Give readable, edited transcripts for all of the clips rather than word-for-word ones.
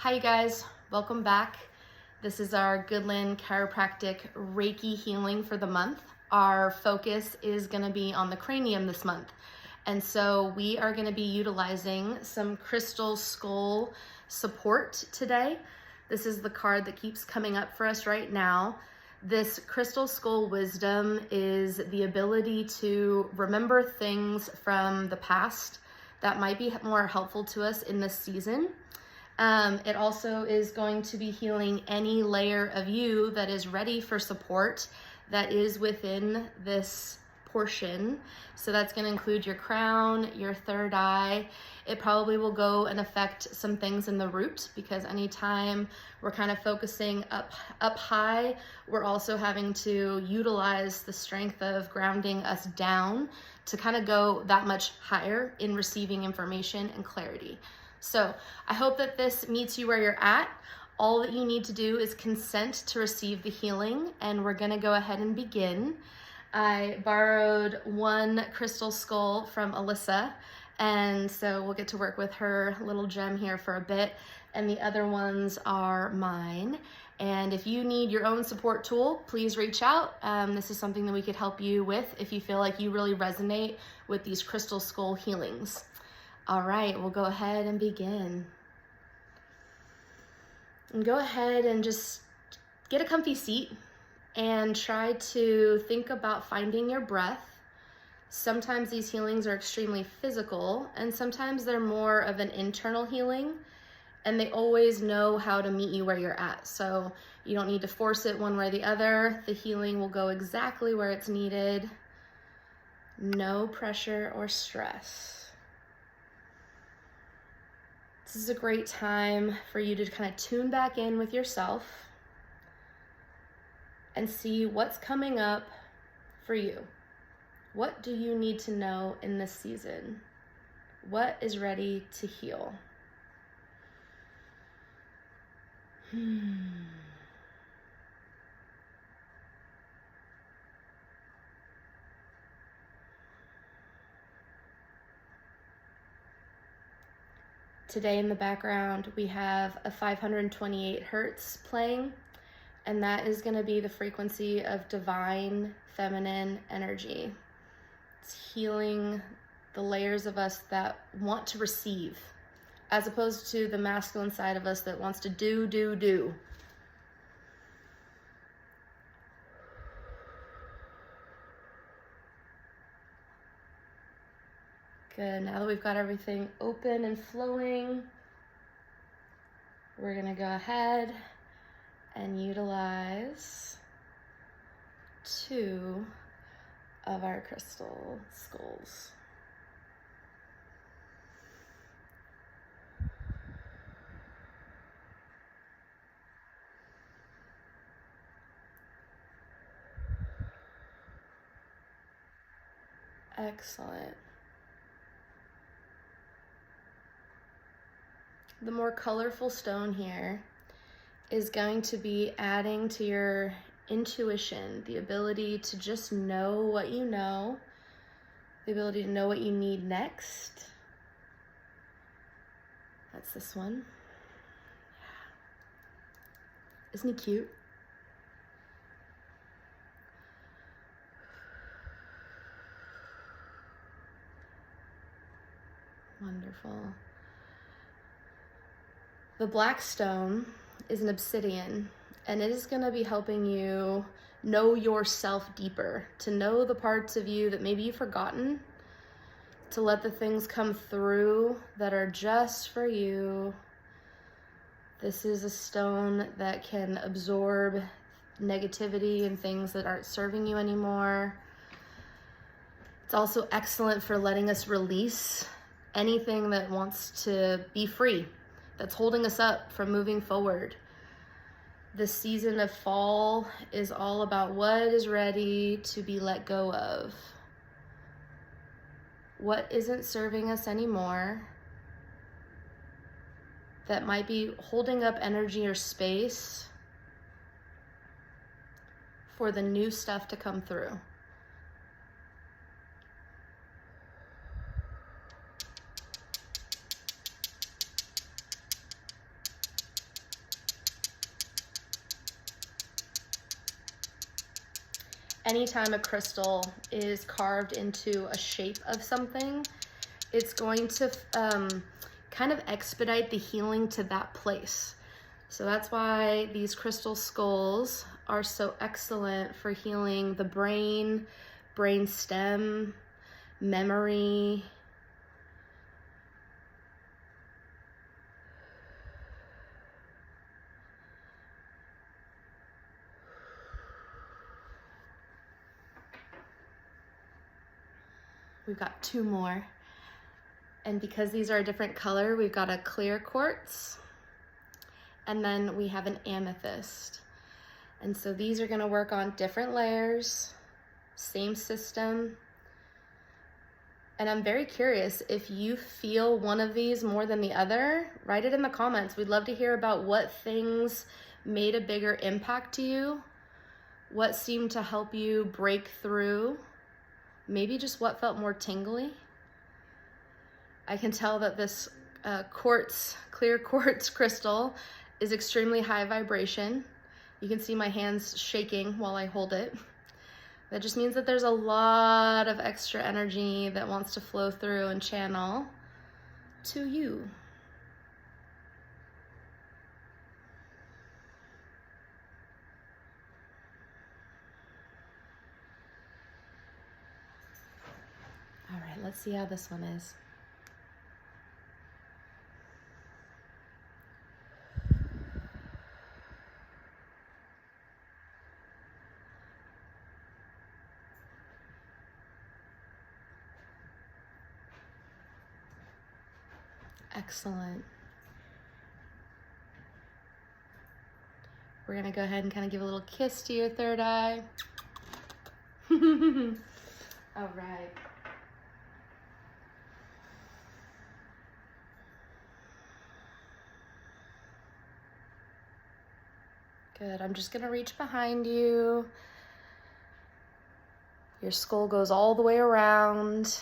Hi you guys, welcome back. This is our Goodland Chiropractic Reiki healing for the month. Our focus is going to be on the cranium this month. And so we are going to be utilizing some crystal skull support today. This is the card that keeps coming up for us right now. This crystal skull wisdom is the ability to remember things from the past that might be more helpful to us in this season. It also is going to be healing any layer of you that is ready for support that is within this portion. So that's going to include your crown, your third eye. It probably will go and affect some things in the root, because anytime we're kind of focusing up high, we're also having to utilize the strength of grounding us down to kind of go that much higher in receiving information and clarity. So I hope that this meets you where you're at. All that you need to do is consent to receive the healing, and we're gonna go ahead and begin. I borrowed one crystal skull from Alyssa, and so we'll get to work with her little gem here for a bit, and the other ones are mine. And if you need your own support tool, please reach out. This is something that we could help you with if you feel like you really resonate with these crystal skull healings. All right, we'll go ahead and begin. And go ahead and just get a comfy seat and try to think about finding your breath. Sometimes these healings are extremely physical, and sometimes they're more of an internal healing, and they always know how to meet you where you're at. So you don't need to force it one way or the other. The healing will go exactly where it's needed. No pressure or stress. This is a great time for you to kind of tune back in with yourself and see what's coming up for you. What do you need to know in this season? What is ready to heal? Today in the background, we have a 528 hertz playing, and that is going to be the frequency of divine feminine energy. It's healing the layers of us that want to receive, as opposed to the masculine side of us that wants to do. Good, now that we've got everything open and flowing, we're gonna go ahead and utilize 2 of our crystal skulls. Excellent. The more colorful stone here is going to be adding to your intuition, the ability to just know what you know, the ability to know what you need next. That's this one. Isn't he cute? Wonderful. The black stone is an obsidian, and it is going to be helping you know yourself deeper, to know the parts of you that maybe you've forgotten, to let the things come through that are just for you. This is a stone that can absorb negativity and things that aren't serving you anymore. It's also excellent for letting us release anything that wants to be free, that's holding us up from moving forward. This season of fall is all about what is ready to be let go of. What isn't serving us anymore that might be holding up energy or space for the new stuff to come through. anytime a crystal is carved into a shape of something, it's going to kind of expedite the healing to that place. So that's why these crystal skulls are so excellent for healing the brain, brain stem, memory. We've got 2 more. And because these are a different color, we've got a clear quartz, and then we have an amethyst. And so these are gonna work on different layers, same system. And I'm very curious, if you feel one of these more than the other, write it in the comments. We'd love to hear about what things made a bigger impact to you, what seemed to help you break through, maybe just what felt more tingly. I can tell that this clear quartz crystal is extremely high vibration. You can see my hands shaking while I hold it. That just means that there's a lot of extra energy that wants to flow through and channel to you. All right, let's see how this one is. Excellent. We're gonna go ahead and kind of give a little kiss to your third eye. All right. Good, I'm just gonna reach behind you. Your skull goes all the way around,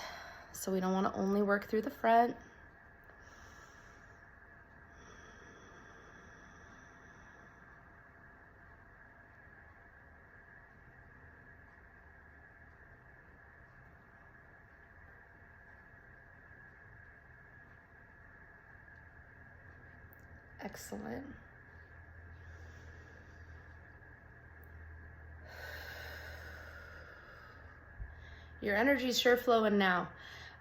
so we don't wanna only work through the front. Excellent. Your energy's sure flowing now.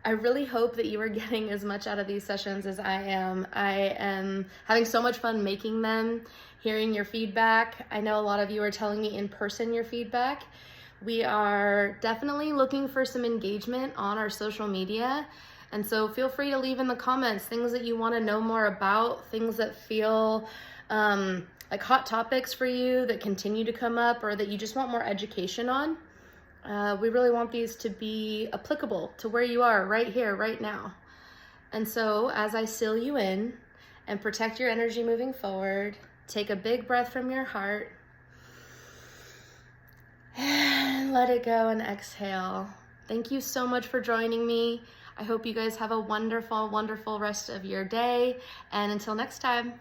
I really hope that you are getting as much out of these sessions as I am. I am having so much fun making them, hearing your feedback. I know a lot of you are telling me in person your feedback. We are definitely looking for some engagement on our social media. And so feel free to leave in the comments things that you want to know more about, things that feel like hot topics for you that continue to come up or that you just want more education on. We really want these to be applicable to where you are right here, right now. And so as I seal you in and protect your energy moving forward, take a big breath from your heart and let it go and exhale. Thank you so much for joining me. I hope you guys have a wonderful, wonderful rest of your day. And until next time.